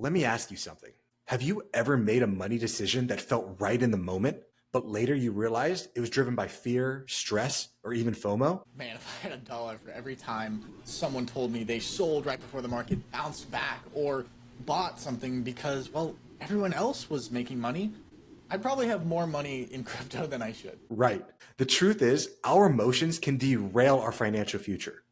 Let me ask you something. Have you ever made a money decision that felt right in the moment, but later you realized it was driven by fear, stress, or even FOMO? Man, if I had $1 for every time someone told me they sold right before the market bounced back or bought something because, well, everyone else was making money, I'd probably have more money in crypto than I should. Right. The truth is, our emotions can derail our financial future,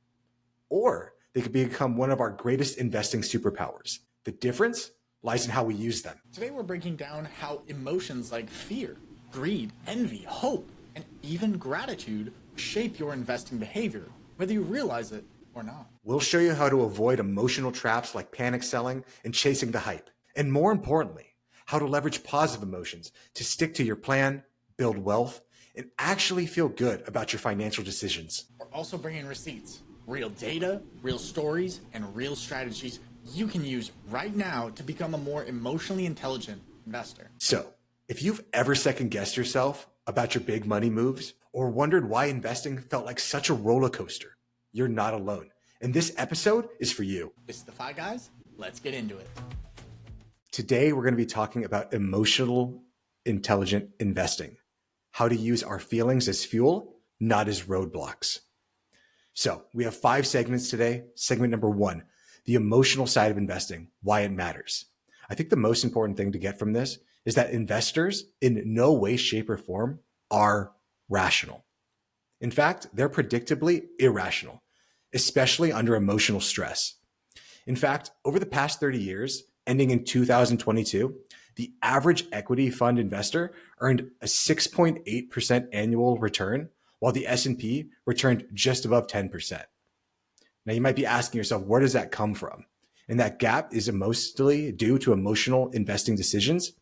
or they could become one of our greatest investing superpowers. The difference lies in how we use them. Today, we're breaking down how emotions like fear, greed, envy, hope, and even gratitude shape your investing behavior, whether you realize it or not. We'll show you how to avoid emotional traps like panic selling and chasing the hype. And more importantly, how to leverage positive emotions to stick to your plan, build wealth, and actually feel good about your financial decisions. We're also bringing receipts, real data, real stories, and real strategies you can use right now to become a more emotionally intelligent investor. So, if you've ever second guessed yourself about your big money moves or wondered why investing felt like such a roller coaster, you're not alone. And this episode is for you. This is the Fi Guys. Let's get into it. Today, we're going to be talking about emotional intelligent investing, how to use our feelings as fuel, not as roadblocks. So we have 5 segments today. Segment number 1, the emotional side of investing, why it matters. I think the most important thing to get from this is that investors in no way, shape, or form are rational. In fact, they're predictably irrational, especially under emotional stress. In fact, over the past 30 years, ending in 2022, the average equity fund investor earned a 6.8% annual return, while the S&P returned just above 10%. Now, you might be asking yourself, where does that come from? And that gap is mostly due to emotional investing decisions,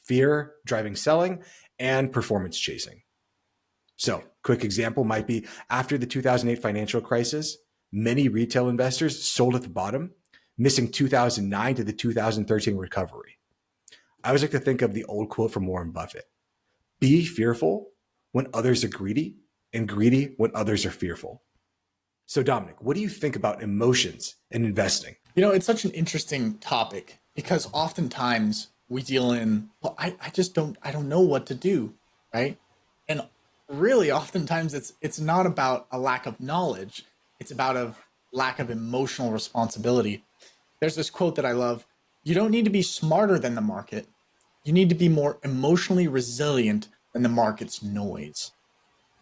fear driving selling, and performance chasing. So, quick example might be after the 2008 financial crisis, many retail investors sold at the bottom, missing 2009 to the 2013 recovery. I always like to think of the old quote from Warren Buffett: be fearful when others are greedy, and greedy when others are fearful. So Dominic, what do you think about emotions and investing? You know, it's such an interesting topic because oftentimes we deal in, well, I don't know what to do, right? And really, oftentimes it's not about a lack of knowledge. It's about a lack of emotional responsibility. There's this quote that I love: you don't need to be smarter than the market. You need to be more emotionally resilient than the market's noise.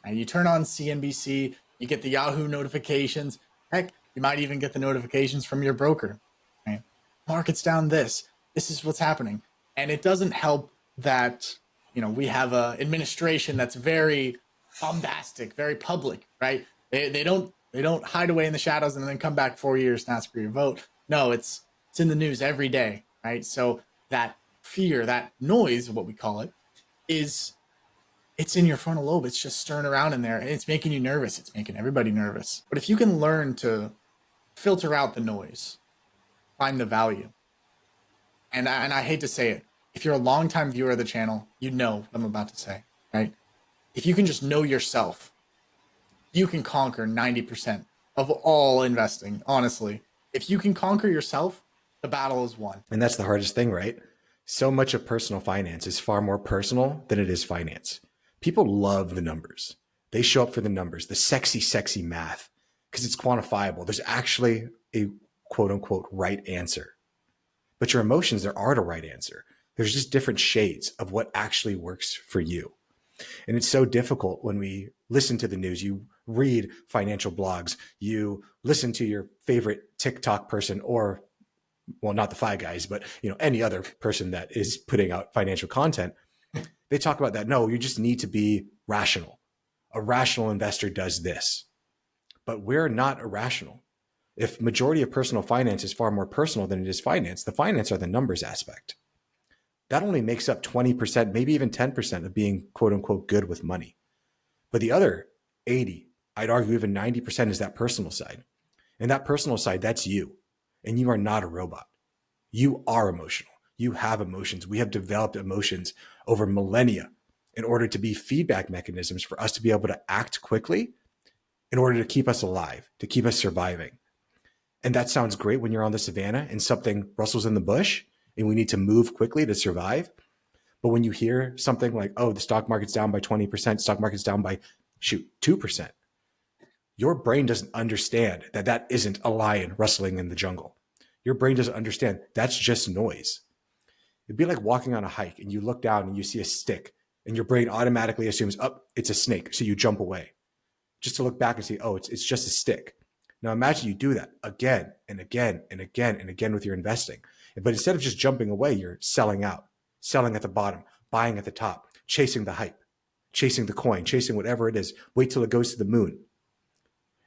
And you turn on CNBC, you get the Yahoo notifications. Heck, you might even get the notifications from your broker. Right? Market's down this. This is what's happening. And it doesn't help that, we have an administration that's very bombastic, very public, right? They don't hide away in the shadows and then come back 4 years and ask for your vote. No, it's in the news every day, right? So that fear, that noise, what we call it, it's in your frontal lobe. It's just stirring around in there, and it's making you nervous. It's making everybody nervous. But if you can learn to filter out the noise, find the value, and I hate to say it, if you're a longtime viewer of the channel, you know what I'm about to say, right? If you can just know yourself, you can conquer 90% of all investing, honestly. If you can conquer yourself, the battle is won. And that's the hardest thing, right? So much of personal finance is far more personal than it is finance. People love the numbers. They show up for the numbers, the sexy math, because it's quantifiable. There's actually a quote unquote right answer. But your emotions, there aren't a right answer. There's just different shades of what actually works for you. And it's so difficult when we listen to the news. You read financial blogs, you listen to your favorite TikTok person, or, well, not the Fi Guys, but any other person that is putting out financial content. They talk about that. No, you just need to be rational. A rational investor does this. But we're not irrational. If majority of personal finance is far more personal than it is finance, the finance are the numbers aspect. That only makes up 20%, maybe even 10% of being quote unquote good with money. But the other 80, I'd argue even 90% is that personal side. And that personal side, that's you. And you are not a robot. You are emotional. You have emotions. We have developed emotions over millennia in order to be feedback mechanisms for us to be able to act quickly in order to keep us alive, to keep us surviving. And that sounds great when you're on the savannah and something rustles in the bush and we need to move quickly to survive. But when you hear something like, oh, the stock market's down by 20%, stock market's down by 2%, your brain doesn't understand that that isn't a lion rustling in the jungle. Your brain doesn't understand that's just noise. It'd be like walking on a hike and you look down and you see a stick and your brain automatically assumes, oh, it's a snake. So you jump away just to look back and see, oh, it's just a stick. Now imagine you do that again and again and again and again with your investing. But instead of just jumping away, you're selling out, selling at the bottom, buying at the top, chasing the hype, chasing the coin, chasing whatever it is, wait till it goes to the moon.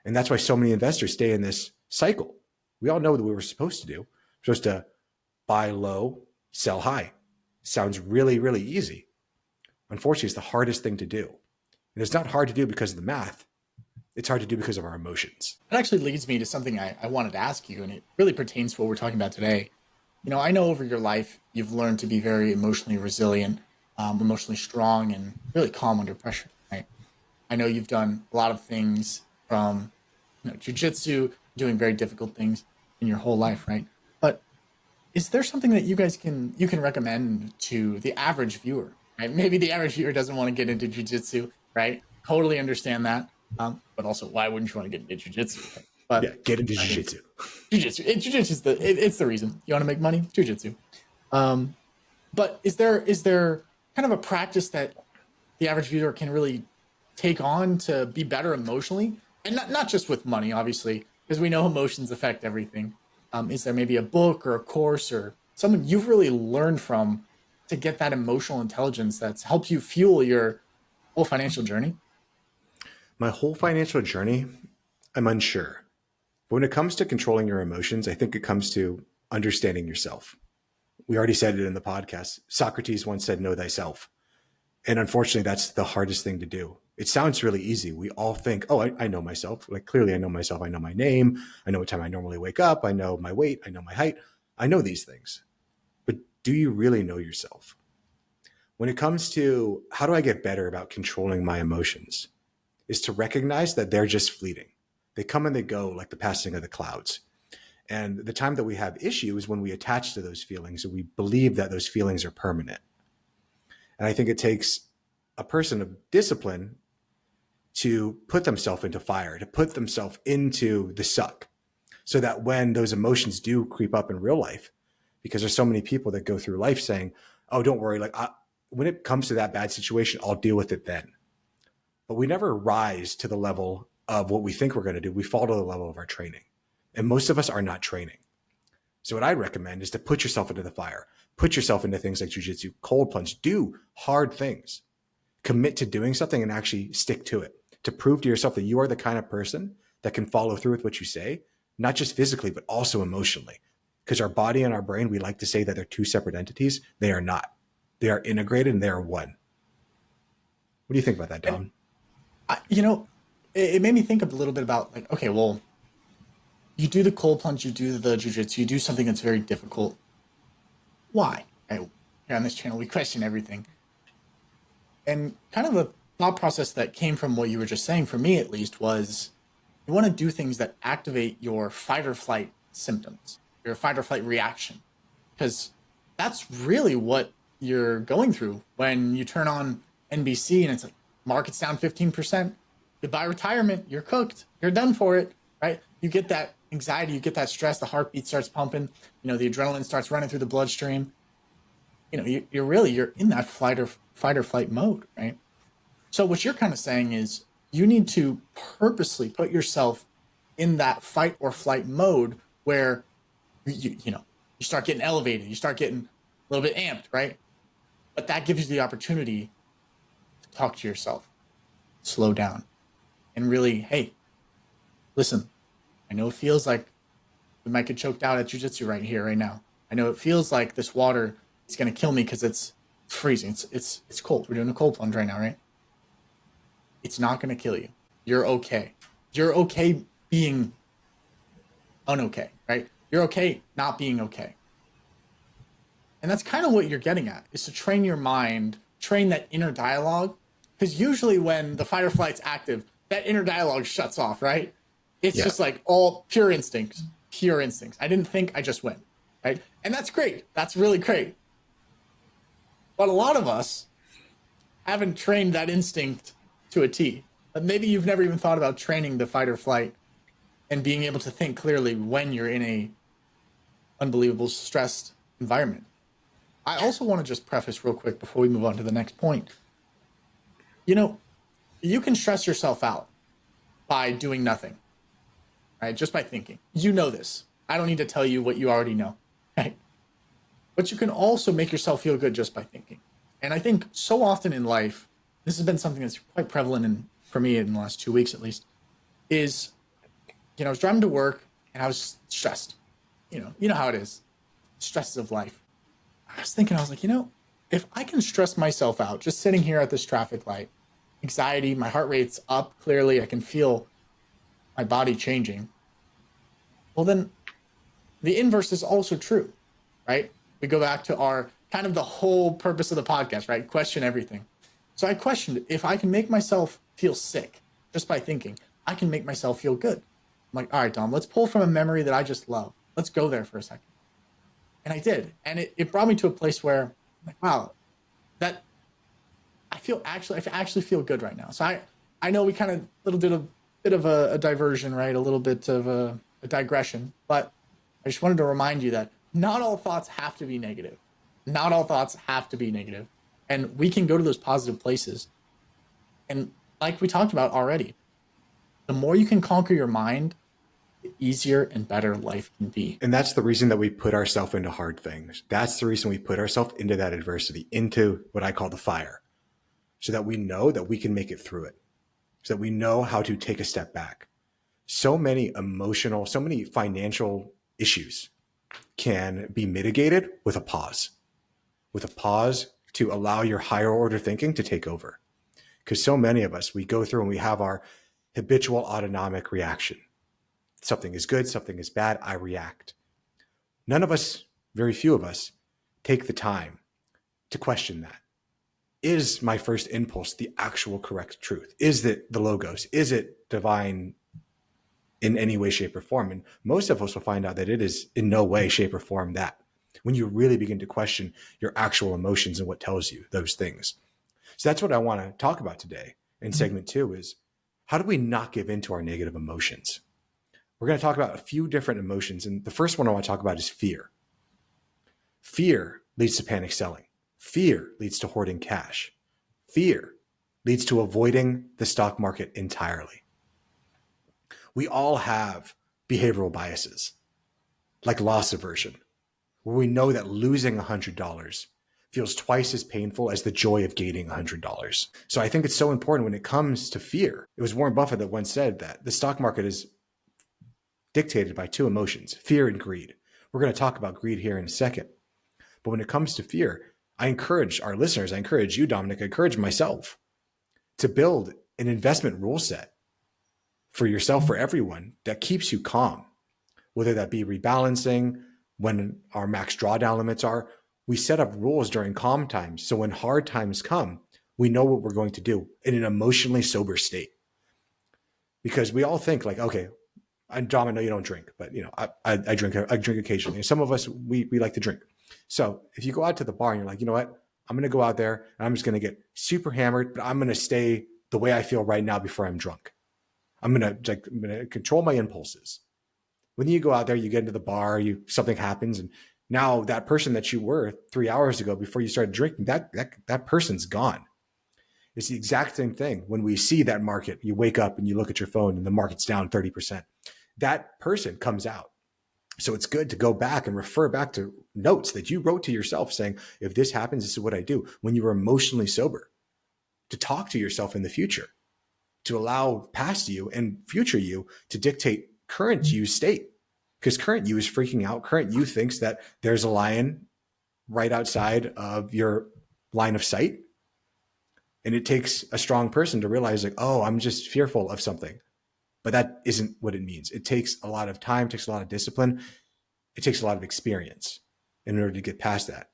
And that's why so many investors stay in this cycle. We all know what we were supposed to do. We're supposed to buy low, sell high. Sounds really, really easy. Unfortunately, it's the hardest thing to do. And it's not hard to do because of the math. It's hard to do because of our emotions. That actually leads me to something I wanted to ask you, and it really pertains to what we're talking about today. You know, I know over your life, you've learned to be very emotionally resilient, emotionally strong, and really calm under pressure, right? I know you've done a lot of things from, jujitsu, doing very difficult things in your whole life, right? But is there something that you can recommend to the average viewer, right? Maybe the average viewer doesn't want to get into jujitsu, right? Totally understand that. But also, why wouldn't you want to get into jujitsu? Right? But yeah, get into jujitsu. Jujitsu is it's the reason you want to make money. Jujitsu. But is there kind of a practice that the average viewer can really take on to be better emotionally, and not just with money, obviously, because we know emotions affect everything. Is there maybe a book or a course or someone you've really learned from to get that emotional intelligence that's helped you fuel your whole financial journey? My whole financial journey, I'm unsure. But when it comes to controlling your emotions, I think it comes to understanding yourself. We already said it in the podcast. Socrates once said, know thyself. And unfortunately, that's the hardest thing to do. It sounds really easy. We all think, oh, I know myself. Like, clearly I know myself. I know my name. I know what time I normally wake up. I know my weight. I know my height. I know these things. But do you really know yourself? When it comes to how do I get better about controlling my emotions, is to recognize that they're just fleeting. They come and they go like the passing of the clouds. And the time that we have issue is when we attach to those feelings and we believe that those feelings are permanent. And I think it takes a person of discipline to put themselves into fire, to put themselves into the suck, so that when those emotions do creep up in real life, because there's so many people that go through life saying, oh, don't worry, when it comes to that bad situation, I'll deal with it then. But we never rise to the level of what we think we're going to do. We fall to the level of our training. And most of us are not training. So what I recommend is to put yourself into the fire, put yourself into things like jujitsu, cold plunge, do hard things, commit to doing something and actually stick to it, to prove to yourself that you are the kind of person that can follow through with what you say, not just physically, but also emotionally. Because our body and our brain, we like to say that they're two separate entities. They are not. They are integrated and they are one. What do you think about that, Dom? It made me think a little bit about like, okay, well, you do the cold plunge, you do the jujitsu, you do something that's very difficult. Why? Right? Here on this channel, we question everything. And kind of the thought process that came from what you were just saying, for me at least, was you want to do things that activate your fight or flight symptoms, your fight or flight reaction. Because that's really what you're going through when you turn on NBC and it's like, market's down 15%. Goodbye retirement. You're cooked. You're done for it, right? You get that anxiety. You get that stress. The heartbeat starts pumping. The adrenaline starts running through the bloodstream. You're in that fight or flight mode, right? So what you're kind of saying is you need to purposely put yourself in that fight or flight mode where you start getting elevated. You start getting a little bit amped, right? But that gives you the opportunity to talk to yourself, slow down, and really, hey, listen, I know it feels like we might get choked out at jiu-jitsu right here, right now. I know it feels like this water is going to kill me because it's freezing. It's cold. We're doing a cold plunge right now, right? It's not going to kill you. You're okay. You're okay being unokay, right? You're okay not being okay. And that's kind of what you're getting at, is to train your mind, train that inner dialogue. Because usually when the fight or flight's active, that inner dialogue shuts off, right? It's just like all pure instincts. I didn't think, I just went. right? And that's great. That's really great. But a lot of us haven't trained that instinct to a T. But maybe you've never even thought about training the fight or flight and being able to think clearly when you're in a unbelievable stressed environment. I also want to just preface real quick before we move on to the next point. You know, you can stress yourself out by doing nothing, right? Just by thinking. You know this. I don't need to tell you what you already know, right? But you can also make yourself feel good just by thinking. And I think so often in life, this has been something that's quite prevalent for me in the last 2 weeks at least, is, I was driving to work and I was stressed. You know how it is. Stresses of life. I was thinking, I was like, if I can stress myself out just sitting here at this traffic light, anxiety, my heart rate's up clearly, I can feel my body changing. Well, then the inverse is also true, right? We go back to our kind of the whole purpose of the podcast, right? Question everything. So I questioned if I can make myself feel sick just by thinking, I can make myself feel good. I'm like, all right, Dom, let's pull from a memory that I just love. Let's go there for a second. And I did. And it brought me to a place where I'm like, wow, that I actually feel good right now. So I know we kind of bit of a diversion, right? A little bit of a digression, but I just wanted to remind you that not all thoughts have to be negative. Not all thoughts have to be negative. And we can go to those positive places. And like we talked about already, the more you can conquer your mind, the easier and better life can be. And that's the reason that we put ourselves into hard things. That's the reason we put ourselves into that adversity, into what I call the fire, so that we know that we can make it through it, so that we know how to take a step back. So many financial issues can be mitigated with a pause to allow your higher order thinking to take over. Because so many of us, we go through and we have our habitual autonomic reaction. Something is good, something is bad, I react. None of us, very few of us, take the time to question that. Is my first impulse the actual correct truth? Is it the logos? Is it divine in any way, shape, or form? And most of us will find out that it is in no way, shape, or form that, when you really begin to question your actual emotions and what tells you those things. So that's what I want to talk about today in segment 2 is, how do we not give in to our negative emotions? We're going to talk about a few different emotions. And the first one I want to talk about is fear. Fear leads to panic selling. Fear leads to hoarding cash. Fear leads to avoiding the stock market entirely. We all have behavioral biases, like loss aversion, where we know that losing $100 feels twice as painful as the joy of gaining $100. So I think it's so important when it comes to fear. It was Warren Buffett that once said that the stock market is dictated by 2 emotions, fear and greed. We're going to talk about greed here in a second. But when it comes to fear, I encourage our listeners, I encourage you, Dominic, I encourage myself to build an investment rule set for yourself, for everyone, that keeps you calm, whether that be rebalancing, when our max drawdown limits are. We set up rules during calm times. So when hard times come, we know what we're going to do in an emotionally sober state. Because we all think like, okay, Dom, I know you don't drink, but I drink occasionally. And some of us, we like to drink. So if you go out to the bar and you're like, you know what, I'm going to go out there and I'm just going to get super hammered, but I'm going to stay the way I feel right now before I'm drunk. I'm going to control my impulses. When you go out there, you get into the bar, something happens, and now that person that you were 3 hours ago before you started drinking, that person's gone. It's the exact same thing. When we see that market, you wake up and you look at your phone and the market's down 30%. That person comes out. So it's good to go back and refer back to notes that you wrote to yourself saying, if this happens, this is what I do. When you were emotionally sober, to talk to yourself in the future, to allow past you and future you to dictate current you state. Because current you is freaking out. Current you thinks that there's a lion right outside of your line of sight. And it takes a strong person to realize like, oh, I'm just fearful of something. But that isn't what it means. It takes a lot of time, takes a lot of discipline. It takes a lot of experience in order to get past that.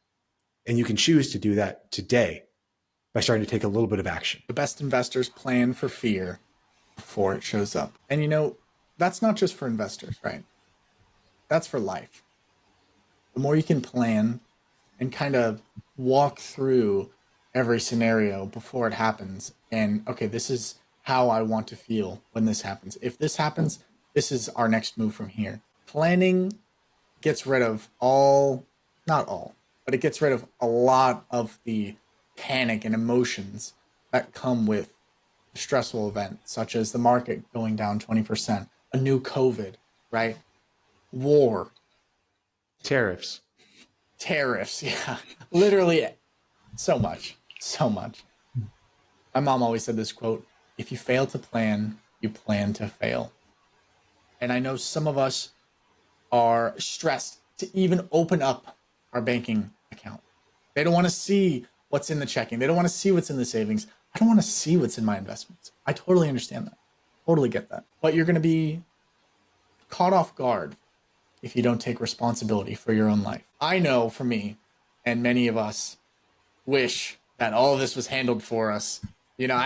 And you can choose to do that today by starting to take a little bit of action. The best investors plan for fear before it shows up. And that's not just for investors, right? That's for life. the more you can plan and kind of walk through every scenario before it happens. And okay, this is how I want to feel when this happens. If this happens, this is our next move from here. Planning gets rid of all, not all, but it gets rid of a lot of the panic and emotions that come with a stressful event, such as the market going down 20%, a new COVID, right? War, Tariffs. tariffs. Yeah, literally so much, so much. My mom always said this quote: if you fail to plan, you plan to fail. And I know some of us are stressed to even open up our banking account. They don't want to see what's in the checking. They don't want to see what's in the savings. I don't want to see what's in my investments. I totally understand that. Totally get that. But you're going to be caught off guard if you don't take responsibility for your own life. I know for me, and many of us wish that all of this was handled for us. You know,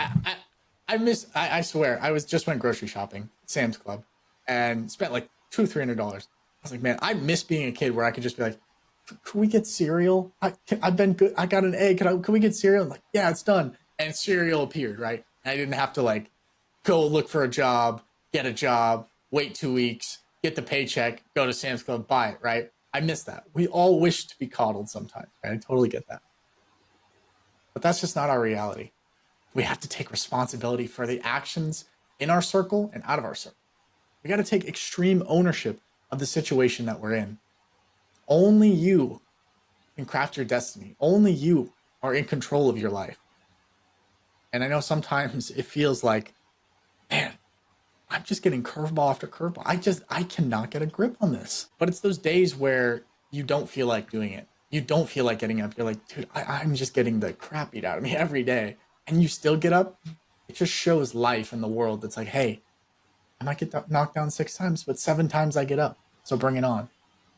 I swear, I just went grocery shopping, Sam's Club, and spent like $200-$300. I was like, man, I miss being a kid where I could just be like, can we get cereal? I've been good. I got an egg. Can we get cereal? I'm like, yeah, it's done. And cereal appeared, right? And I didn't have to like go look for a job, get a job, wait 2 weeks, get the paycheck, go to Sam's Club, buy it, right? I miss that. We all wish to be coddled sometimes, right? I totally get that. But that's just not our reality. We have to take responsibility for the actions in our circle and out of our circle. We got to take extreme ownership of the situation that we're in. Only you can craft your destiny. Only you are in control of your life. And I know sometimes it feels like, man, I'm just getting curveball after curveball. I cannot get a grip on this. But it's those days where you don't feel like doing it. You don't feel like getting up. You're like, dude, I'm just getting the crap beat out of me every day. And you still get up. It just shows life in the world that's like, hey, I might get knocked down 6 times, but 7 times I get up. So bring it on.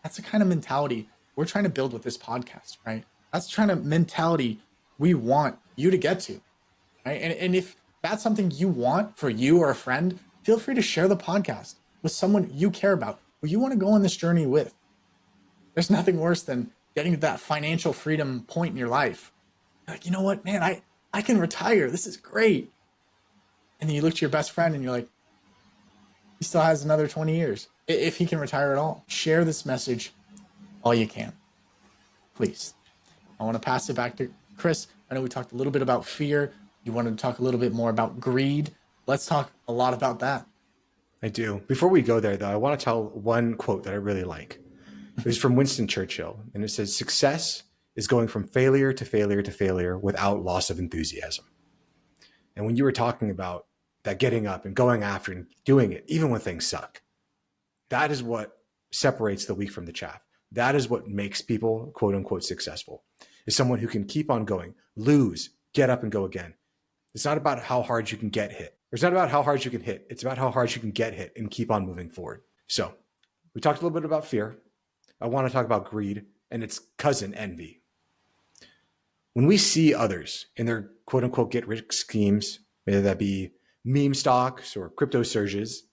That's the kind of mentality we're trying to build with this podcast, right? That's the kind of mentality we want you to get to, right? And if that's something you want for you or a friend, feel free to share the podcast with someone you care about, who you want to go on this journey with. There's nothing worse than getting to that financial freedom point in your life. You're like, you know what, man, I can retire. This is great. And then you look to your best friend and you're like, he still has another 20 years. If he can retire at all, share this message all you can. Please. I want to pass it back to Chris. I know we talked a little bit about fear. You wanted to talk a little bit more about greed. Let's talk a lot about that. I do. Before we go there, though, I want to tell one quote that I really like. It was from Winston Churchill, and it says, success is going from failure to failure to failure without loss of enthusiasm. And when you were talking about that getting up and going after and doing it, even when things suck, that is what separates the wheat from the chaff. That is what makes people, quote unquote, successful, is someone who can keep on going, lose, get up and go again. It's not about how hard you can get hit. It's not about how hard you can hit. It's about how hard you can get hit and keep on moving forward. So we talked a little bit about fear. I want to talk about greed and its cousin, envy. When we see others in their quote unquote get rich schemes, whether that be meme stocks or crypto surges,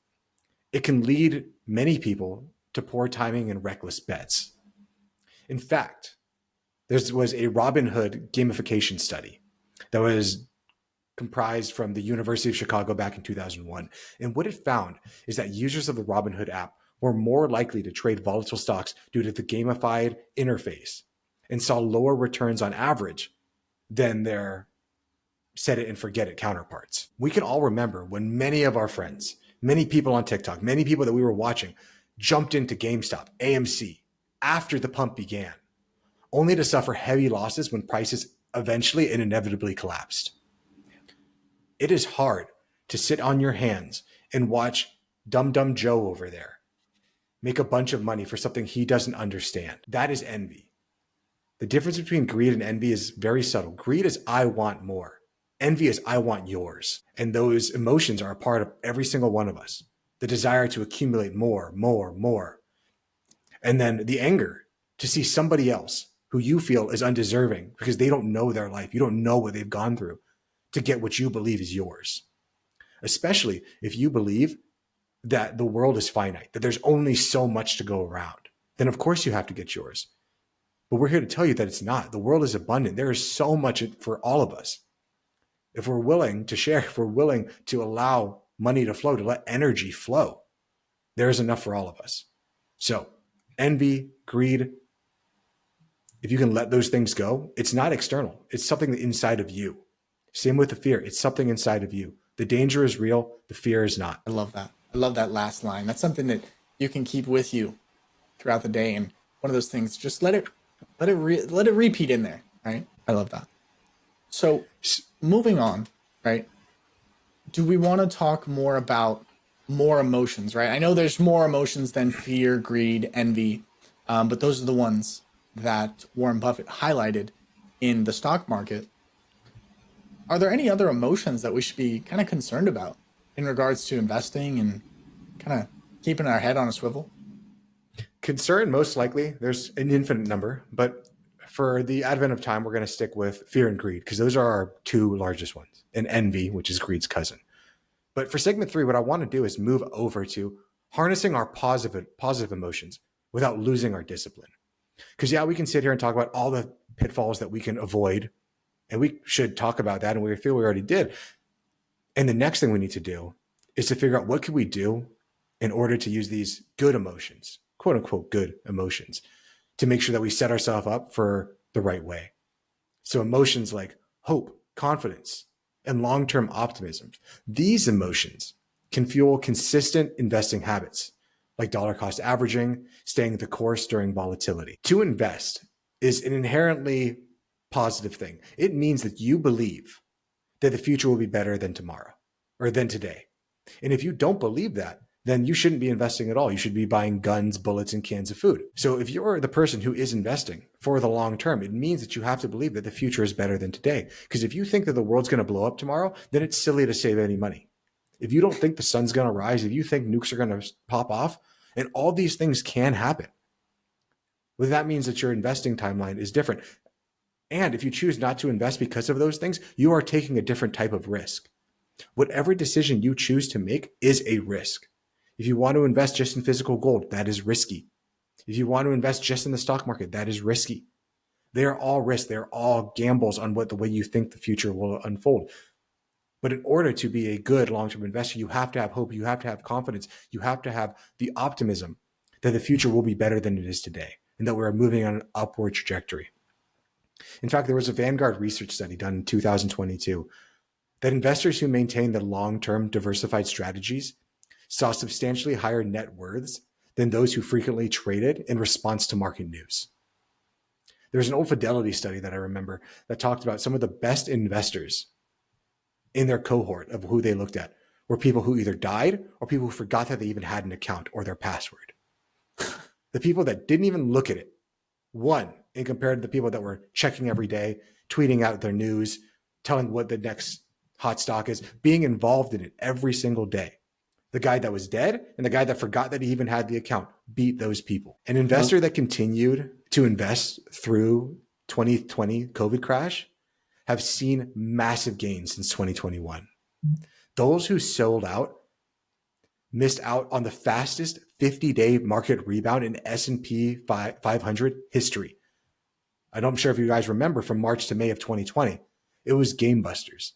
it can lead many people to poor timing and reckless bets. In fact, there was a Robinhood gamification study that was comprised from the University of Chicago back in 2001. And what it found is that users of the Robinhood app were more likely to trade volatile stocks due to the gamified interface and saw lower returns on average than their set it and forget it counterparts. We can all remember when many of our friends, many people on TikTok, many people that we were watching jumped into GameStop, AMC after the pump began, only to suffer heavy losses when prices eventually and inevitably collapsed. It is hard to sit on your hands and watch Dumb Joe over there make a bunch of money for something he doesn't understand. That is envy. The difference between greed and envy is very subtle. Greed is I want more. Envy is I want yours. And those emotions are a part of every single one of us. The desire to accumulate more. And then the anger to see somebody else who you feel is undeserving because they don't know their life. You don't know what they've gone through to get what you believe is yours. Especially if you believe that the world is finite, that there's only so much to go around. Then of course you have to get yours. But we're here to tell you that it's not. The world is abundant. There is so much for all of us. If we're willing to share, if we're willing to allow money to flow, to let energy flow, there is enough for all of us. So envy, greed, if you can let those things go, it's not external. It's something inside of you. Same with the fear. It's something inside of you. The danger is real. The fear is not. I love that. I love that last line. That's something that you can keep with you throughout the day. And one of those things, just let it repeat in there. Right. I love that. So moving on, right? Do we want to talk more about more emotions, right? I know there's more emotions than fear, greed, envy, but those are the ones that Warren Buffett highlighted in the stock market. Are there any other emotions that we should be kind of concerned about in regards to investing and kind of keeping our head on a swivel? Concern, most likely. There's an infinite number, but for the advent of time, we're going to stick with fear and greed because those are our two largest ones, and envy, which is greed's cousin. But for segment 3, what I want to do is move over to harnessing our positive emotions without losing our discipline. Because we can sit here and talk about all the pitfalls that we can avoid, and we should talk about that, and we feel we already did. And the next thing we need to do is to figure out what can we do in order to use these good emotions, quote unquote good emotions, to make sure that we set ourselves up for the right way. So emotions like hope, confidence, and long-term optimism, these emotions can fuel consistent investing habits like dollar cost averaging, staying the course during volatility. To invest is an inherently positive thing. It means that you believe that the future will be better than tomorrow or than today. And if you don't believe that, then you shouldn't be investing at all. You should be buying guns, bullets, and cans of food. So if you're the person who is investing for the long term, it means that you have to believe that the future is better than today. Because if you think that the world's going to blow up tomorrow, then it's silly to save any money. If you don't think the sun's going to rise, if you think nukes are going to pop off, and all these things can happen, well, that means that your investing timeline is different. And if you choose not to invest because of those things, you are taking a different type of risk. Whatever decision you choose to make is a risk. If you want to invest just in physical gold, that is risky. If you want to invest just in the stock market, that is risky. They are all risks. They're all gambles on the way you think the future will unfold. But in order to be a good long-term investor, you have to have hope. You have to have confidence. You have to have the optimism that the future will be better than it is today and that we're moving on an upward trajectory. In fact, there was a Vanguard research study done in 2022 that investors who maintain the long-term diversified strategies saw substantially higher net worths than those who frequently traded in response to market news. There's an old Fidelity study that I remember that talked about some of the best investors in their cohort of who they looked at were people who either died or people who forgot that they even had an account or their password. The people that didn't even look at it won in compared to the people that were checking every day, tweeting out their news, telling what the next hot stock is, being involved in it every single day. The guy that was dead and the guy that forgot that he even had the account beat those people. An investor that continued to invest through 2020 COVID crash have seen massive gains since 2021. Those who sold out missed out on the fastest 50-day market rebound in S&P 500 history. I'm sure if you guys remember from March to May of 2020, it was game busters.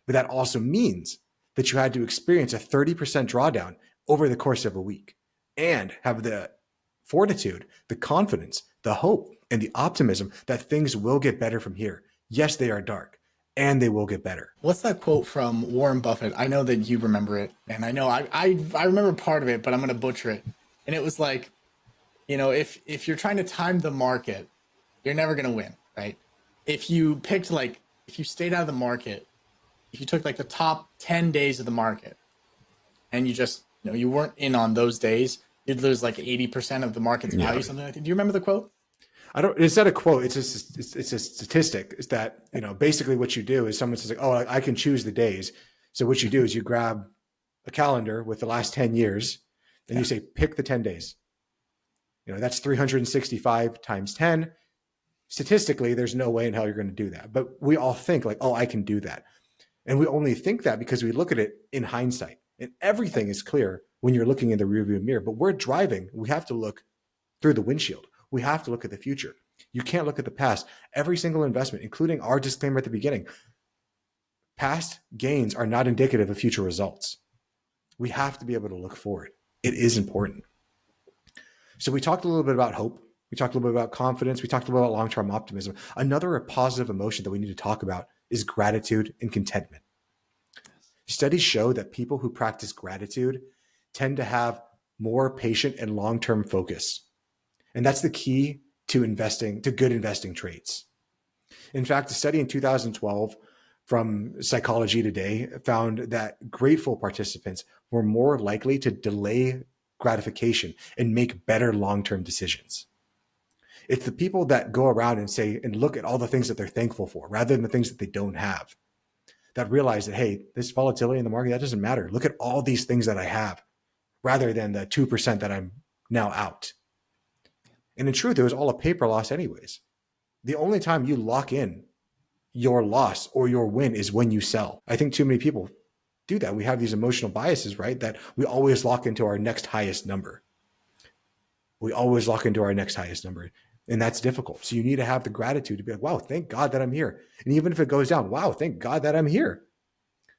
But that also means that you had to experience a 30% drawdown over the course of a week and have the fortitude, the confidence, the hope, and the optimism that things will get better from here. Yes, they are dark and they will get better. What's that quote from Warren Buffett? I know that you remember it, and I know I remember part of it, but I'm going to butcher it. And it was like, if you're trying to time the market, you're never going to win, right? If you stayed out of the market, if you took like the top 10 days of the market and you just, you weren't in on those days, you'd lose like 80% of the market's value, something like that. Do you remember the quote? It's not a quote. It's a statistic. It's that, basically what you do is someone says like, oh, I can choose the days. So what you do is you grab a calendar with the last 10 years and you say, pick the 10 days. That's 365 times 10. Statistically, there's no way in hell you're going to do that. But we all think like, oh, I can do that. And we only think that because we look at it in hindsight, and everything is clear when you're looking in the rearview mirror. But we're driving. We have to look through the windshield. We have to look at the future. You can't look at the past. Every single investment, including our disclaimer at the beginning, past gains are not indicative of future results. We have to be able to look forward. It is important. So we talked a little bit about hope. We talked a little bit about confidence. We talked a little bit about long-term optimism. Another positive emotion that we need to talk about is gratitude and contentment. Studies show that people who practice gratitude tend to have more patient and long-term focus. And that's the key to investing, to good investing traits. In fact, a study in 2012 from Psychology Today found that grateful participants were more likely to delay gratification and make better long-term decisions. It's the people that go around and say and look at all the things that they're thankful for rather than the things that they don't have, that realize that, hey, this volatility in the market, that doesn't matter. Look at all these things that I have rather than the 2% that I'm now out. And in truth, it was all a paper loss anyways. The only time you lock in your loss or your win is when you sell. I think too many people do that. We have these emotional biases, right? That we always lock into our next highest number. We always lock into our next highest number. And that's difficult. So you need to have the gratitude to be like, wow, thank God that I'm here. And even if it goes down, wow, thank God that I'm here.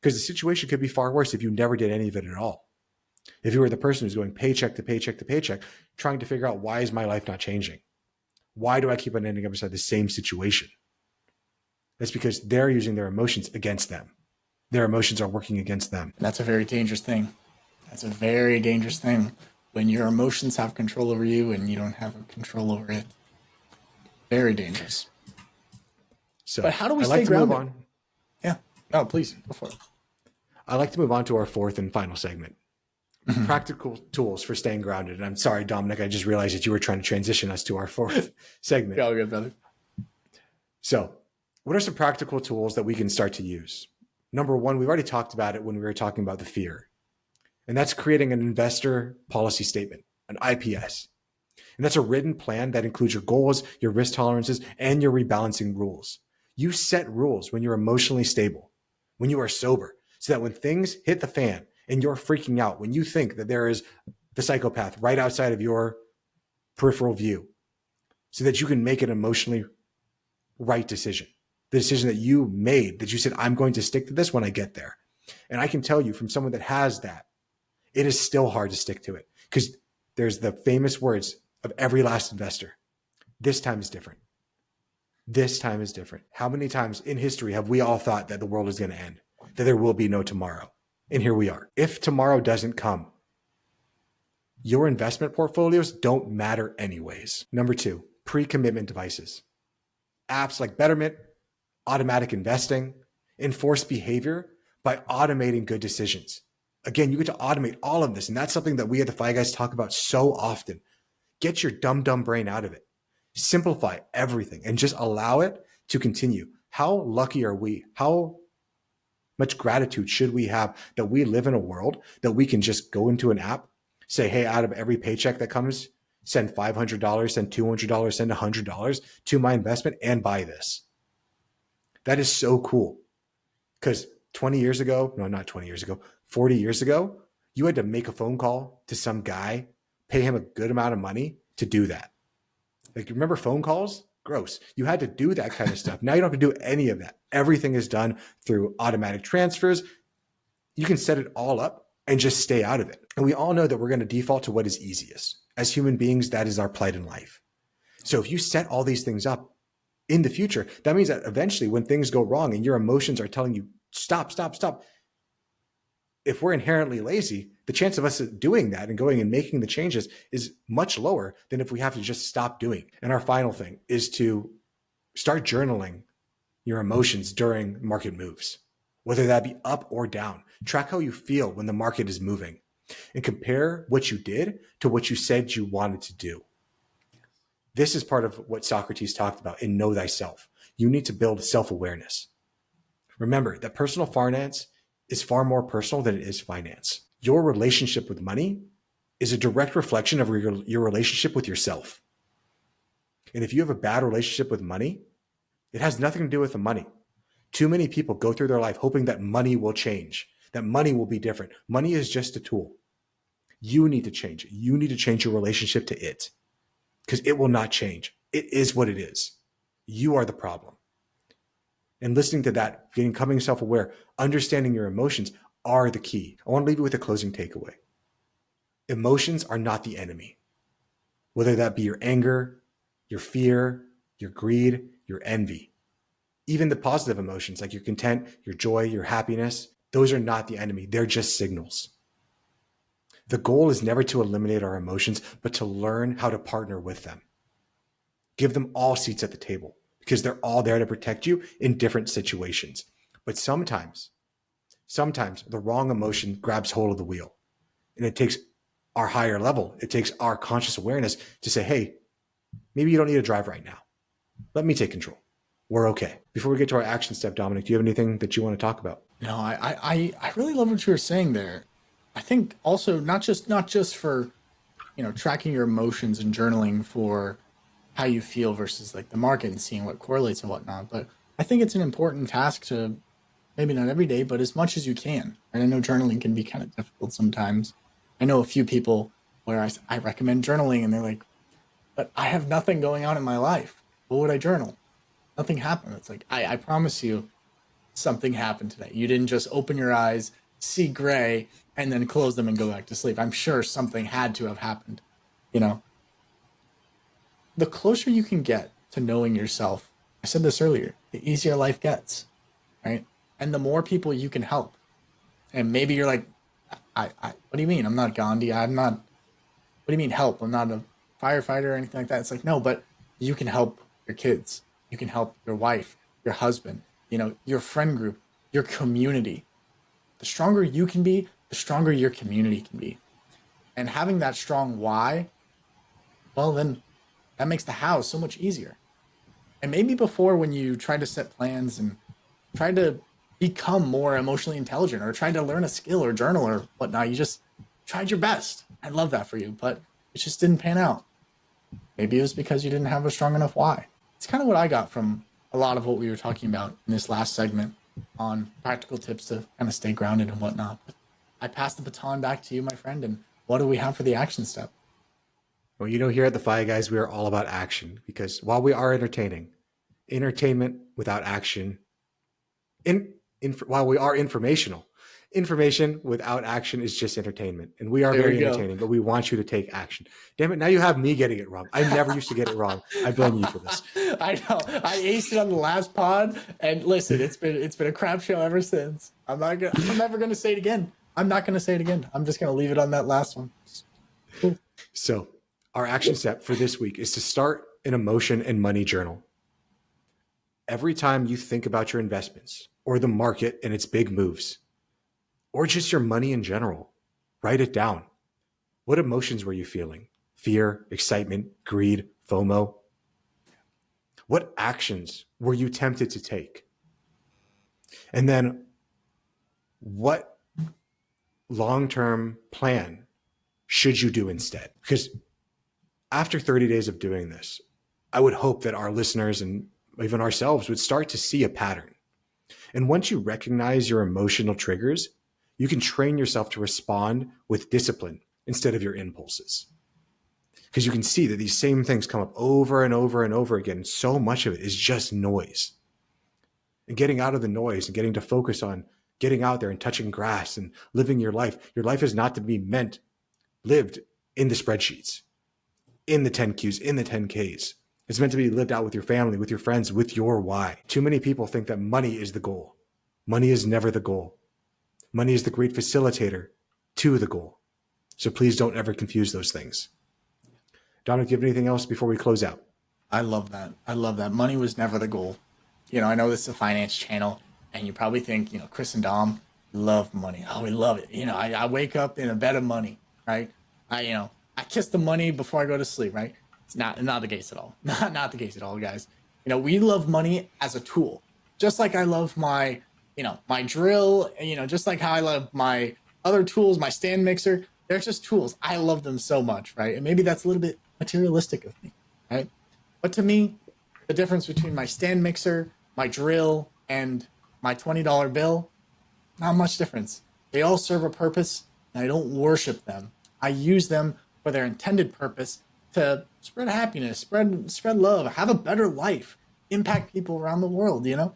Because the situation could be far worse if you never did any of it at all. If you were the person who's going paycheck to paycheck to paycheck, trying to figure out, why is my life not changing? Why do I keep on ending up inside the same situation? That's because they're using their emotions against them. Their emotions are working against them. That's a very dangerous thing. That's a very dangerous thing when your emotions have control over you and you don't have control over it. Very dangerous. So, but how do we I'd stay like to grounded? move on. Yeah. No, please go for it. I'd like to move on to our fourth and final segment. Practical tools for staying grounded. And I'm sorry, Dominic, I just realized that you were trying to transition us to our fourth segment. Yeah, all good, brother. So, what are some practical tools that we can start to use? Number one, we've already talked about it when we were talking about the fear. And that's creating an investor policy statement, an IPS. And that's a written plan that includes your goals, your risk tolerances, and your rebalancing rules. You set rules when you're emotionally stable, when you are sober, so that when things hit the fan and you're freaking out, when you think that there is the psychopath right outside of your peripheral view, so that you can make an emotionally right decision. The decision that you made, that you said, I'm going to stick to this when I get there. And I can tell you from someone that has that, it is still hard to stick to it, because there's the famous words of every last investor. This time is different. This time is different. How many times in history have we all thought that the world is going to end, that there will be no tomorrow? And here we are. If tomorrow doesn't come, your investment portfolios don't matter anyways. Number two, pre-commitment devices. Apps like Betterment, automatic investing, enforce behavior by automating good decisions. Again, you get to automate all of this. And that's something that we at the Fi Guys talk about so often. Get your dumb brain out of it. Simplify everything and just allow it to continue. How lucky are we? How much gratitude should we have that we live in a world that we can just go into an app, say, hey, out of every paycheck that comes, send $500, send $200, send $100 to my investment and buy this. That is so cool. Because 20 years ago, no, not 20 years ago, 40 years ago, you had to make a phone call to some guy, pay him a good amount of money to do that. Like, remember phone calls? Gross. You had to do that kind of stuff. Now you don't have to do any of that. Everything is done through automatic transfers. You can set it all up and just stay out of it. And we all know that we're going to default to what is easiest. As human beings, that is our plight in life. So if you set all these things up in the future, that means that eventually when things go wrong and your emotions are telling you, stop, if we're inherently lazy, the chance of us doing that and going and making the changes is much lower than if we have to just stop doing. And our final thing is to start journaling your emotions during market moves, whether that be up or down. Track how you feel when the market is moving and compare what you did to what you said you wanted to do. This is part of what Socrates talked about in Know Thyself. You need to build self-awareness. Remember that personal finance is far more personal than it is finance. Your relationship with money is a direct reflection of your relationship with yourself. And if you have a bad relationship with money, it has nothing to do with the money. Too many people go through their life hoping that money will change, that money will be different. Money is just a tool. You need to change it. You need to change your relationship to it, because it will not change. It is what it is. You are the problem. And listening to that, becoming self-aware, understanding your emotions are the key. I want to leave you with a closing takeaway. Emotions are not the enemy. Whether that be your anger, your fear, your greed, your envy, even the positive emotions like your content, your joy, your happiness, those are not the enemy. They're just signals. The goal is never to eliminate our emotions, but to learn how to partner with them. Give them all seats at the table because they're all there to protect you in different situations. But sometimes the wrong emotion grabs hold of the wheel, and it takes our higher level. It takes our conscious awareness to say, hey, maybe you don't need to drive right now. Let me take control. We're okay. Before we get to our action step, Dominic, do you have anything that you want to talk about? No, I really love what you were saying there. I think also not just for, tracking your emotions and journaling for how you feel versus like the market and seeing what correlates and whatnot, but I think it's an important task to, maybe not every day, but as much as you can. And I know journaling can be kind of difficult sometimes. I know a few people where I recommend journaling and they're like, but I have nothing going on in my life. What would I journal? Nothing happened. It's like, I promise you something happened today. You didn't just open your eyes, see gray, and then close them and go back to sleep. I'm sure something had to have happened. You know, the closer you can get to knowing yourself, I said this earlier, the easier life gets, right? And the more people you can help. And maybe you're like, what do you mean? I'm not Gandhi. What do you mean help? I'm not a firefighter or anything like that. It's like, no, but you can help your kids. You can help your wife, your husband, your friend group, your community. The stronger you can be, the stronger your community can be. And having that strong why, well, then that makes the how so much easier. And maybe before, when you try to set plans and try to become more emotionally intelligent or try to learn a skill or journal or whatnot, you just tried your best. I love that for you, but it just didn't pan out. Maybe it was because you didn't have a strong enough why. It's kind of what I got from a lot of what we were talking about in this last segment on practical tips to kind of stay grounded and whatnot. But I pass the baton back to you, my friend. And what do we have for the action step? Well, here at the Fi Guys, we are all about action because while we are entertaining, entertainment without action, while we are informational, information without action is just entertainment. And we are There very we go. entertaining, but we want you to take action. Damn it, now you have me getting it wrong. I never used to get it wrong. I blame you for this. I know. I aced it on the last pod, and listen, it's been a crap show ever since. I'm never gonna say it again. I'm not gonna say it again. I'm just gonna leave it on that last one. Cool. So our action step for this week is to start an emotion and money journal. Every time you think about your investments or the market and its big moves, or just your money in general, write it down. What emotions were you feeling? Fear, excitement, greed, FOMO? What actions were you tempted to take? And then what long-term plan should you do instead? Because after 30 days of doing this, I would hope that our listeners and even ourselves would start to see a pattern. And once you recognize your emotional triggers, you can train yourself to respond with discipline instead of your impulses. Because you can see that these same things come up over and over and over again. So much of it is just noise. And getting out of the noise and getting to focus on getting out there and touching grass and living your life. Your life is not to be lived in the spreadsheets, in the 10Qs, in the 10Ks. It's meant to be lived out with your family, with your friends, with your why. Too many people think that money is the goal. Money is never the goal. Money is the great facilitator to the goal. So please don't ever confuse those things. Dominic, do you have anything else before we close out? I love that. I love that. Money was never the goal. I know this is a finance channel, and you probably think, Chris and Dom love money. Oh, we love it. I wake up in a bed of money, right? I kiss the money before I go to sleep, right? It's not the case at all. Not the case at all, guys. We love money as a tool. Just like I love my, my drill, just like how I love my other tools, my stand mixer. They're just tools. I love them so much, right? And maybe that's a little bit materialistic of me, right? But to me, the difference between my stand mixer, my drill, and my $20 bill, not much difference. They all serve a purpose, and I don't worship them. I use them for their intended purpose to spread happiness, spread love, have a better life, impact people around the world, you know?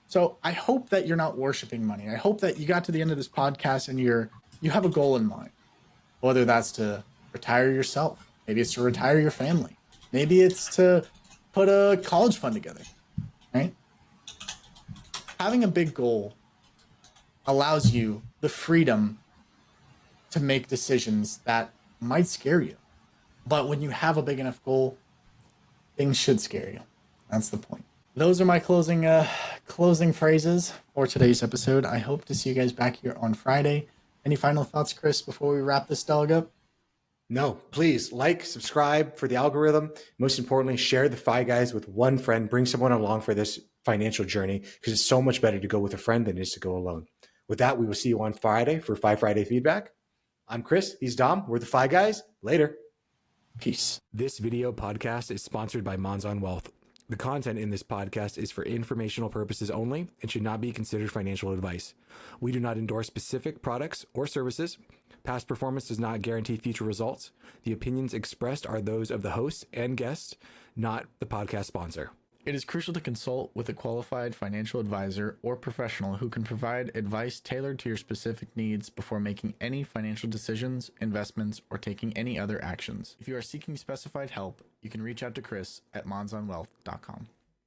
So I hope that you're not worshiping money. I hope that you got to the end of this podcast and you have a goal in mind, whether that's to retire yourself, maybe it's to retire your family, maybe it's to put a college fund together, right? Having a big goal allows you the freedom to make decisions that might scare you. But when you have a big enough goal, things should scare you. That's the point. Those are my closing phrases for today's episode. I hope to see you guys back here on Friday. Any final thoughts, Chris, before we wrap this dog up? No, please like, subscribe for the algorithm. Most importantly, share the Fi Guys with one friend. Bring someone along for this financial journey because it's so much better to go with a friend than it is to go alone. With that, we will see you on Friday for Fi Friday feedback. I'm Chris. He's Dom. We're the Fi Guys. Later. Peace. This video podcast is sponsored by Monzon Wealth. The content in this podcast is for informational purposes only and should not be considered financial advice. We do not endorse specific products or services. Past performance does not guarantee future results. The opinions expressed are those of the hosts and guests, not the podcast sponsor. It is crucial to consult with a qualified financial advisor or professional who can provide advice tailored to your specific needs before making any financial decisions, investments, or taking any other actions. If you are seeking specified help, you can reach out to Chris at monzonwealth.com.